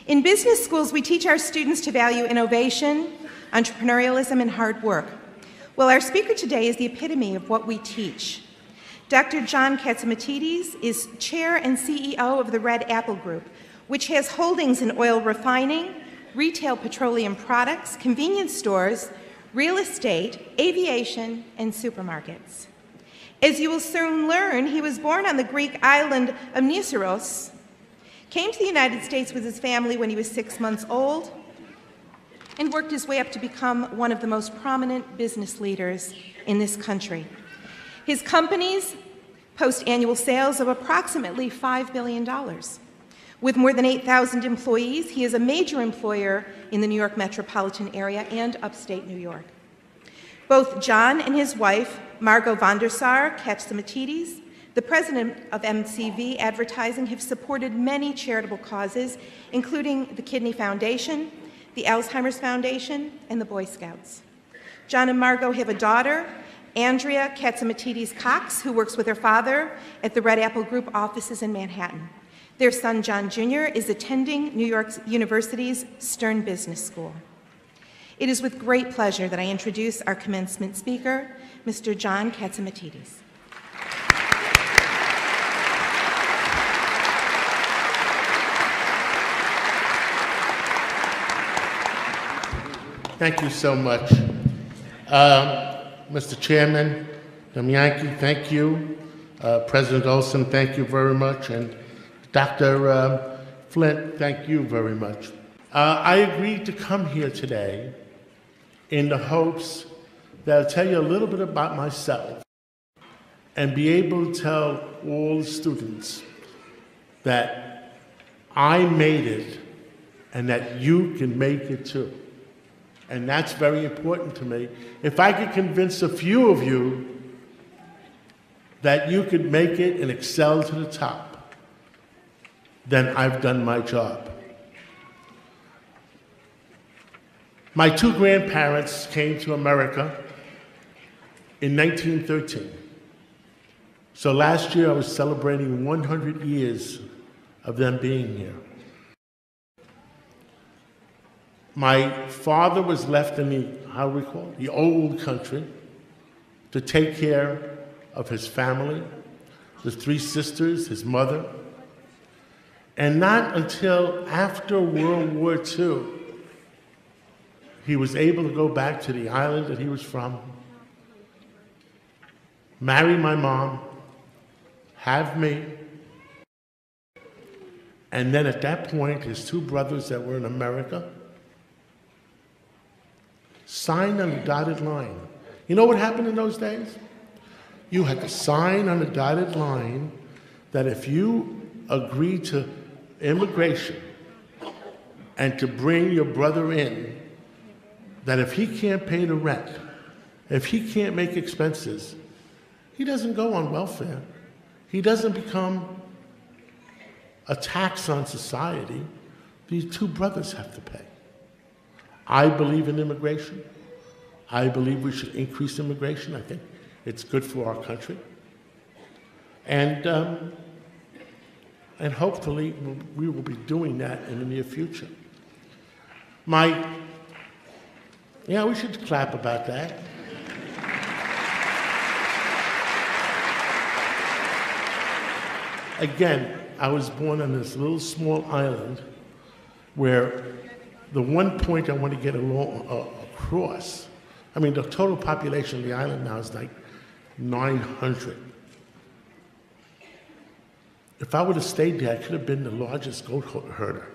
In business schools, we teach our students to value innovation, entrepreneurialism, and hard work. Well, our speaker today is the epitome of what we teach. Dr. John Catsimatidis is chair and CEO of the Red Apple Group, which has holdings in oil refining, retail petroleum products, convenience stores, real estate, aviation, and supermarkets. As you will soon learn, he was born on the Greek island of Niceros, came to the United States with his family when he was 6 months old, and worked his way up to become one of the most prominent business leaders in this country. His companies post annual sales of approximately $5 billion. With more than 8,000 employees, he is a major employer in the New York metropolitan area and upstate New York. Both John and his wife, Margot van der Sar Catsimatidis, the president of MCV Advertising, have supported many charitable causes, including the Kidney Foundation, the Alzheimer's Foundation, and the Boy Scouts. John and Margot have a daughter, Andrea Catsimatidis Cox, who works with her father at the Red Apple Group offices in Manhattan. Their son, John Jr., is attending New York University's Stern Business School. It is with great pleasure that I introduce our commencement speaker, Mr. John Catsimatidis. Thank you so much. Mr. Chairman, Yankee, thank you. President Olson, thank you very much. And Dr. Flint, thank you very much. I agreed to come here today in the hopes that I'll tell you a little bit about myself and be able to tell all the students that I made it and that you can make it too. And that's very important to me. If I could convince a few of you that you could make it and excel to the top, then I've done my job. My two grandparents came to America in 1913. So last year I was celebrating 100 years of them being here. My father was left in the old country to take care of his family, the three sisters, his mother. And not until after World War II, he was able to go back to the island that he was from, marry my mom, have me, and then at that point, his two brothers that were in America signed on the dotted line. You know what happened in those days? You had to sign on the dotted line that if you agreed to immigration and to bring your brother in, that if he can't pay the rent, if he can't make expenses, he doesn't go on welfare. He doesn't become a tax on society. These two brothers have to pay. I believe in immigration. I believe we should increase immigration. I think it's good for our country. And hopefully we will be doing that in the near future. Yeah, we should clap about that. Again, I was born on this little small island where the one point I want to get across, I mean, the total population of the island now is like 900. If I would have stayed there, I could have been the largest goat herder.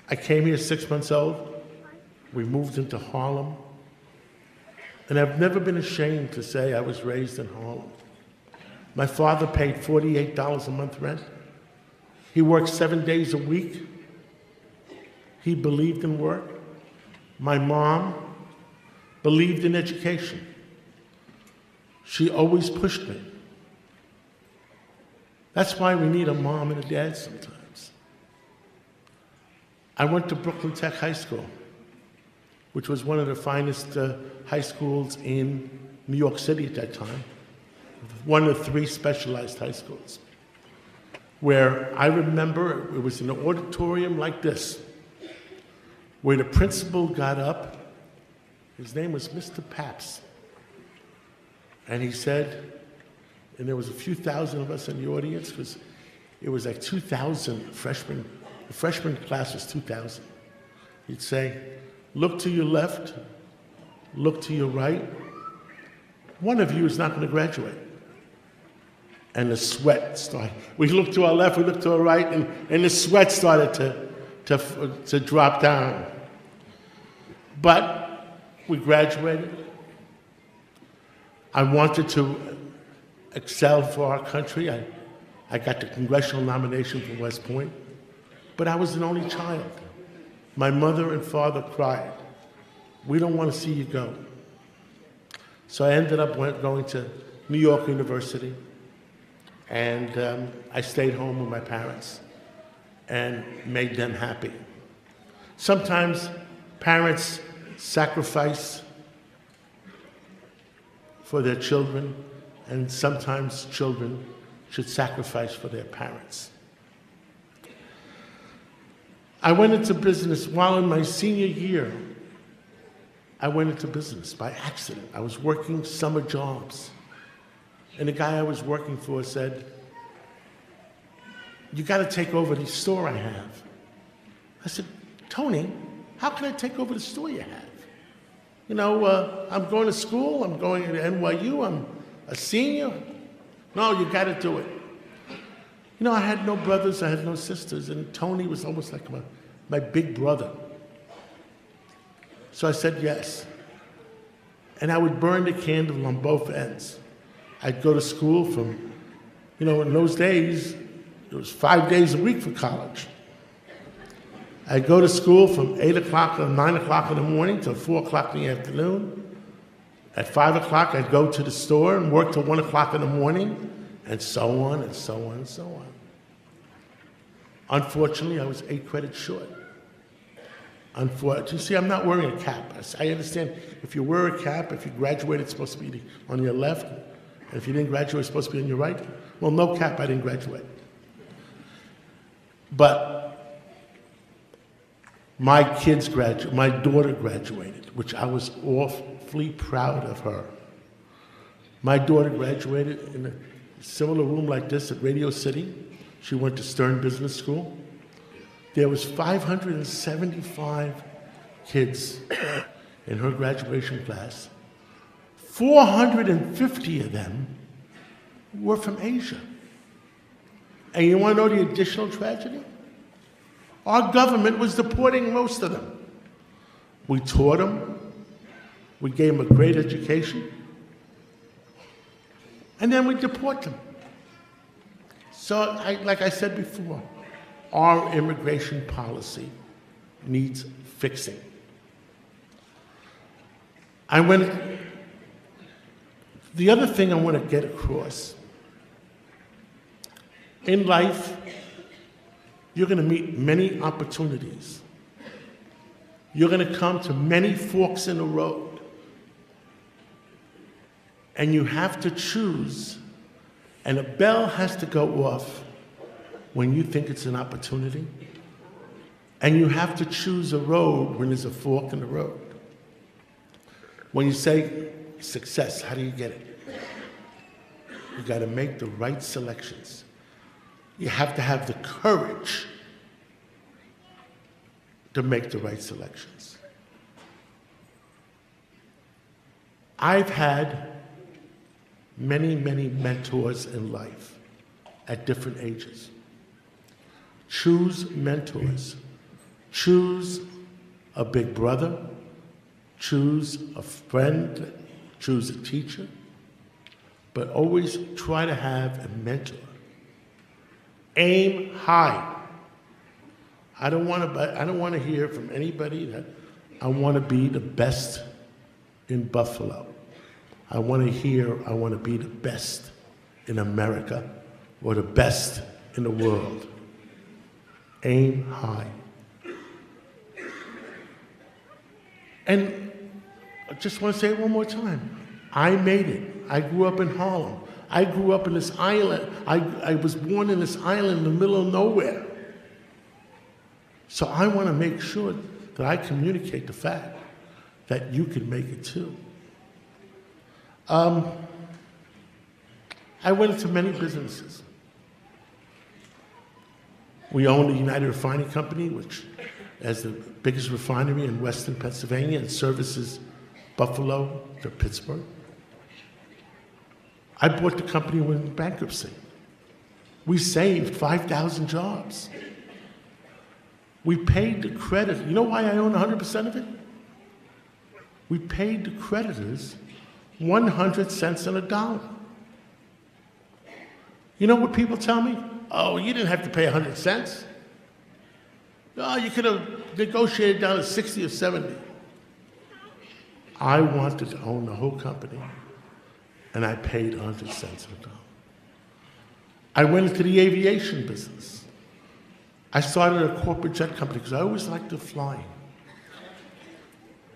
I came here 6 months old. We moved into Harlem. And I've never been ashamed to say I was raised in Harlem. My father paid $48 a month rent. He worked 7 days a week. He believed in work. My mom believed in education. She always pushed me. That's why we need a mom and a dad sometimes. I went to Brooklyn Tech High School, which was one of the finest high schools in New York City at that time, one of 3 specialized high schools. where I remember it was in an auditorium like this, where the principal got up. His name was Mr. Paps. And he said, and there was a few thousand of us in the audience, because it was like 2,000 freshmen. The freshman class was 2,000. He'd say, look to your left, look to your right. One of you is not going to graduate. And the sweat started. We looked to our left, we looked to our right, and the sweat started to drop down. But we graduated. I wanted to excel for our country. I got the congressional nomination for West Point, but I was an only child. My mother and father cried. We don't want to see you go. So I ended up going to New York University, and I stayed home with my parents and made them happy. Sometimes parents sacrifice for their children, and sometimes children should sacrifice for their parents. I went into business while in my senior year. I went into business by accident. I was working summer jobs, and the guy I was working for said, you got to take over the store I have. I said, Tony, how can I take over the store you have? You know, I'm going to school, I'm going to NYU, I'm a senior. No, you got to do it. You know, I had no brothers, I had no sisters, and Tony was almost like my big brother. So I said yes. And I would burn the candle on both ends. I'd go to school from, you know, in those days, it was 5 days a week for college. I'd go to school from 8 o'clock or 9 o'clock in the morning till 4 o'clock in the afternoon. At 5 o'clock, I'd go to the store and work till 1 o'clock in the morning, and so on and so on and so on. Unfortunately, I was 8 credits short. You see, I'm not wearing a cap. I understand if you wear a cap, if you graduated, it's supposed to be on your left, and if you didn't graduate, it's supposed to be on your right. Well, no cap, I didn't graduate. But my daughter graduated, which I was awfully proud of her. My daughter graduated in a similar room like this at Radio City. She went to Stern Business School. There was 575 kids in her graduation class. 450 of them were from Asia. And you want to know the additional tragedy? Our government was deporting most of them. We taught them. We gave them a great education. And then we deport them. So, like I said before, our immigration policy needs fixing. The other thing I want to get across, in life, you're going to meet many opportunities. You're going to come to many forks in the road. And you have to choose, and a bell has to go off when you think it's an opportunity. And you have to choose a road when there's a fork in the road. When you say success, how do you get it? You got to make the right selections. You have to have the courage to make the right selections. I've had many, many mentors in life at different ages. Choose mentors. Choose a big brother. Choose a friend. Choose a teacher. But always try to have a mentor. Aim high. I don't want to hear from anybody that I want to be the best in Buffalo. I want to hear I want to be the best in America or the best in the world. Aim high. And I just want to say it one more time. I made it. I grew up in Harlem. I grew up in this island. I was born in this island in the middle of nowhere. So I want to make sure that I communicate the fact that you can make it too. I went into many businesses. We own the United Refining Company, which is the biggest refinery in western Pennsylvania and services Buffalo to Pittsburgh. I bought the company when in bankruptcy. We saved 5,000 jobs. We paid the creditors. You know why I own 100% of it? We paid the creditors 100 cents on a dollar. You know what people tell me? Oh, you didn't have to pay 100 cents. Oh, you could have negotiated down to 60 or 70. I wanted to own the whole company, and I paid 100 cents on a dollar. I went into the aviation business. I started a corporate jet company because I always liked to fly.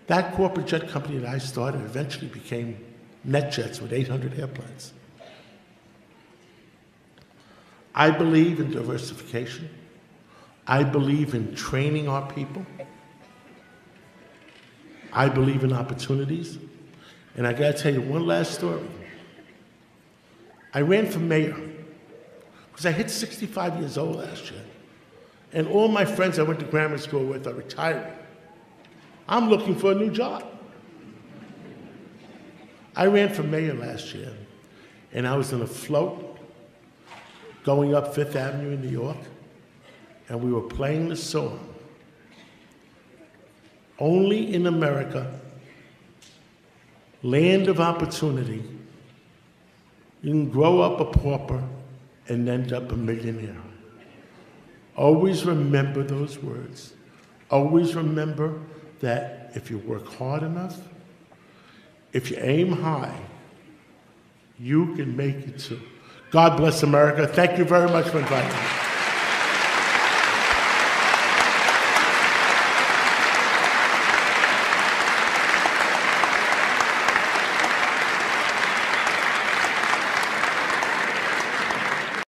That corporate jet company that I started eventually became NetJets with 800 airplanes. I believe in diversification. I believe in training our people. I believe in opportunities. And I gotta tell you one last story. I ran for mayor because I hit 65 years old last year. And all my friends I went to grammar school with are retiring. I'm looking for a new job. I ran for mayor last year, and I was in a float going up Fifth Avenue in New York, and we were playing the song, "Only in America, land of opportunity, you can grow up a pauper and end up a millionaire." Always remember those words. Always remember that if you work hard enough, if you aim high, you can make it too. God bless America. Thank you very much for inviting me.